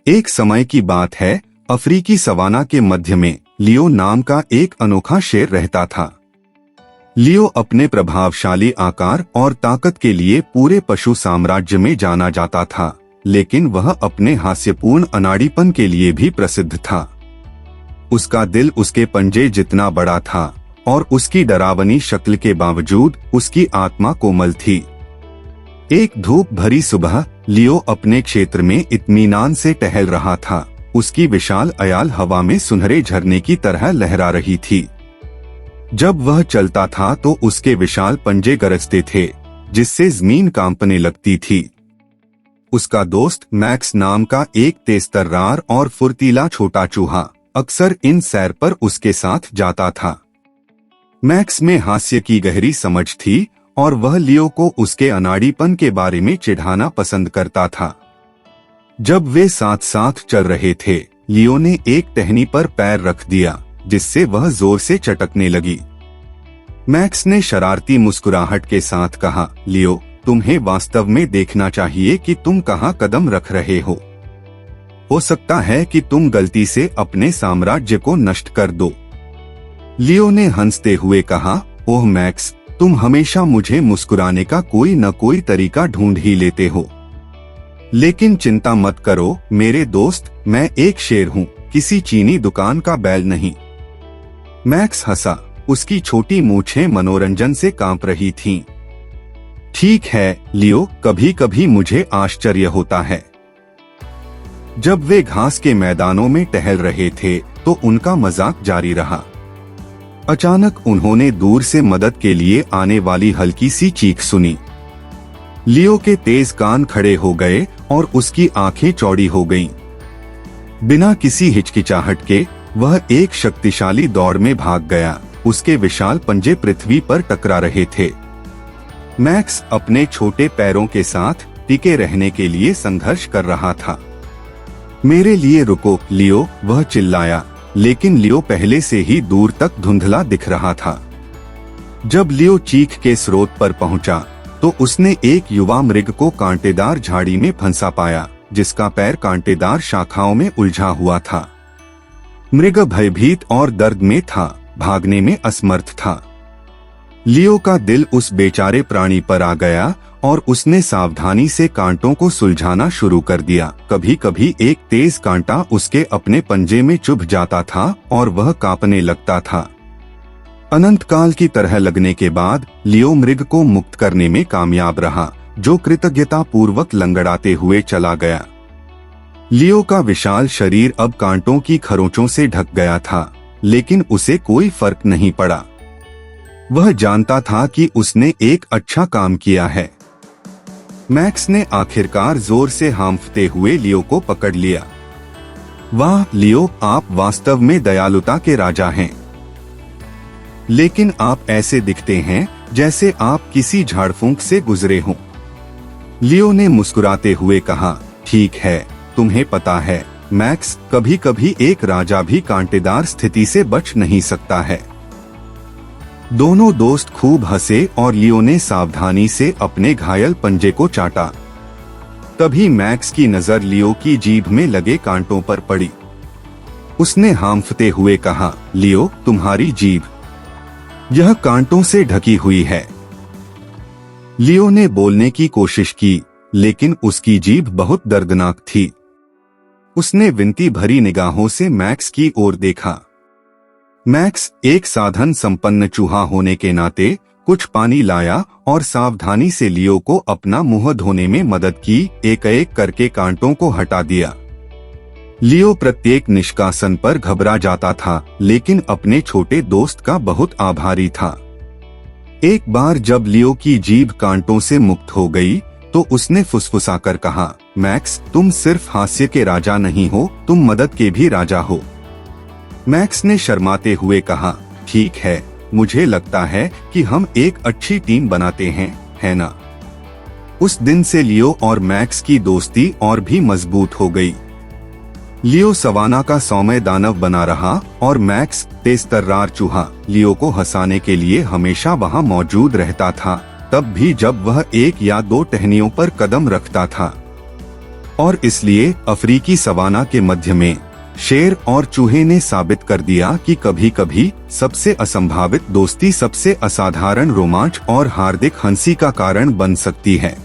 एक समय की बात है, अफ्रीकी सवाना के मध्य में लियो नाम का एक अनोखा शेर रहता था। लियो अपने प्रभावशाली आकार और ताकत के लिए पूरे पशु साम्राज्य में जाना जाता था, लेकिन वह अपने हास्यपूर्ण अनाड़ीपन के लिए भी प्रसिद्ध था। उसका दिल उसके पंजे जितना बड़ा था और उसकी डरावनी शक्ल के बावजूद उसकी आत्मा कोमल थी। एक धूप भरी सुबह लियो अपने क्षेत्र में इत्मीनान से टहल रहा था। उसकी विशाल अयाल हवा में सुनहरे झरने की तरह लहरा रही थी। जब वह चलता था तो उसके विशाल पंजे गरजते थे, जिससे जमीन कांपने लगती थी। उसका दोस्त मैक्स नाम का एक तेजतर्रार और फुर्तीला छोटा चूहा अक्सर इन सैर पर उसके साथ जाता था। मैक्स में हास्य की गहरी समझ थी और वह लियो को उसके अनाड़ीपन के बारे में चिढ़ाना पसंद करता था। जब वे साथ साथ चल रहे थे, लियो ने एक टहनी पर पैर रख दिया, जिससे वह जोर से चटकने लगी। मैक्स ने शरारती मुस्कुराहट के साथ कहा, लियो, तुम्हें वास्तव में देखना चाहिए कि तुम कहां कदम रख रहे हो सकता है कि तुम गलती से अपने साम्राज्य को नष्ट कर दो। लियो ने हंसते हुए कहा, ओह मैक्स, तुम हमेशा मुझे मुस्कुराने का कोई न कोई तरीका ढूंढ ही लेते हो। लेकिन चिंता मत करो मेरे दोस्त, मैं एक शेर हूँ, किसी चीनी दुकान का बैल नहीं। मैक्स हंसा। उसकी छोटी मूछें मनोरंजन से कांप रही थीं। ठीक है लियो, कभी कभी मुझे आश्चर्य होता है। जब वे घास के मैदानों में टहल रहे थे तो उनका मजाक जारी रहा। अचानक उन्होंने दूर से मदद के लिए आने वाली हल्की सी चीख सुनी। लियो के तेज कान खड़े हो गए और उसकी आंखें चौड़ी हो गईं। बिना किसी हिचकिचाहट के वह एक शक्तिशाली दौड़ में भाग गया। उसके विशाल पंजे पृथ्वी पर टकरा रहे थे। मैक्स अपने छोटे पैरों के साथ टिके रहने के लिए संघर्ष कर रहा था। मेरे लिए रुको लियो, वह चिल्लाया, लेकिन लियो पहले से ही दूर तक धुंधला दिख रहा था। जब लियो चीख के स्रोत पर पहुंचा तो उसने एक युवा मृग को कांटेदार झाड़ी में फंसा पाया, जिसका पैर कांटेदार शाखाओं में उलझा हुआ था। मृग भयभीत और दर्द में था, भागने में असमर्थ था। लियो का दिल उस बेचारे प्राणी पर आ गया और उसने सावधानी से कांटों को सुलझाना शुरू कर दिया। कभी कभी एक तेज कांटा उसके अपने पंजे में चुभ जाता था और वह कांपने लगता था। अनंत काल की तरह लगने के बाद लियो मृग को मुक्त करने में कामयाब रहा, जो कृतज्ञता पूर्वक लंगड़ाते हुए चला गया। लियो का विशाल शरीर अब कांटों की खरोंचों से ढक गया था, लेकिन उसे कोई फर्क नहीं पड़ा। वह जानता था कि उसने एक अच्छा काम किया है। मैक्स ने आखिरकार जोर से हांफते हुए लियो को पकड़ लिया। वाह लियो, आप वास्तव में दयालुता के राजा हैं। लेकिन आप ऐसे दिखते हैं जैसे आप किसी झाड़फूंक से गुजरे हों। लियो ने मुस्कुराते हुए कहा, ठीक है, तुम्हें पता है मैक्स, कभी कभी एक राजा भी कांटेदार स्थिति से बच नहीं सकता है। दोनों दोस्त खूब हंसे और लियो ने सावधानी से अपने घायल पंजे को चाटा। तभी मैक्स की नजर लियो की जीभ में लगे कांटों पर पड़ी। उसने हांफते हुए कहा, लियो, तुम्हारी जीभ यह कांटों से ढकी हुई है। लियो ने बोलने की कोशिश की, लेकिन उसकी जीभ बहुत दर्दनाक थी। उसने विनती भरी निगाहों से मैक्स की ओर देखा। मैक्स एक साधन संपन्न चूहा होने के नाते कुछ पानी लाया और सावधानी से लियो को अपना मुंह धोने में मदद की। एक एक करके कांटों को हटा दिया। लियो प्रत्येक निष्कासन पर घबरा जाता था, लेकिन अपने छोटे दोस्त का बहुत आभारी था। एक बार जब लियो की जीभ कांटों से मुक्त हो गई तो उसने फुसफुसाकर कहा, मैक्स, तुम सिर्फ हास्य के राजा नहीं हो, तुम मदद के भी राजा हो। मैक्स ने शर्माते हुए कहा, ठीक है, मुझे लगता है कि हम एक अच्छी टीम बनाते हैं, है ना? उस दिन से लियो और मैक्स की दोस्ती और भी मजबूत हो गई। लियो सवाना का सौम्य दानव बना रहा और मैक्स तेजतर्रार चूहा लियो को हंसाने के लिए हमेशा वहां मौजूद रहता था, तब भी जब वह एक या दो टहनियों पर कदम रखता था। और इसलिए अफ्रीकी सवाना के मध्य में शेर और चूहे ने साबित कर दिया कि कभी कभी सबसे असंभावित दोस्ती सबसे असाधारण रोमांच और हार्दिक हंसी का कारण बन सकती है।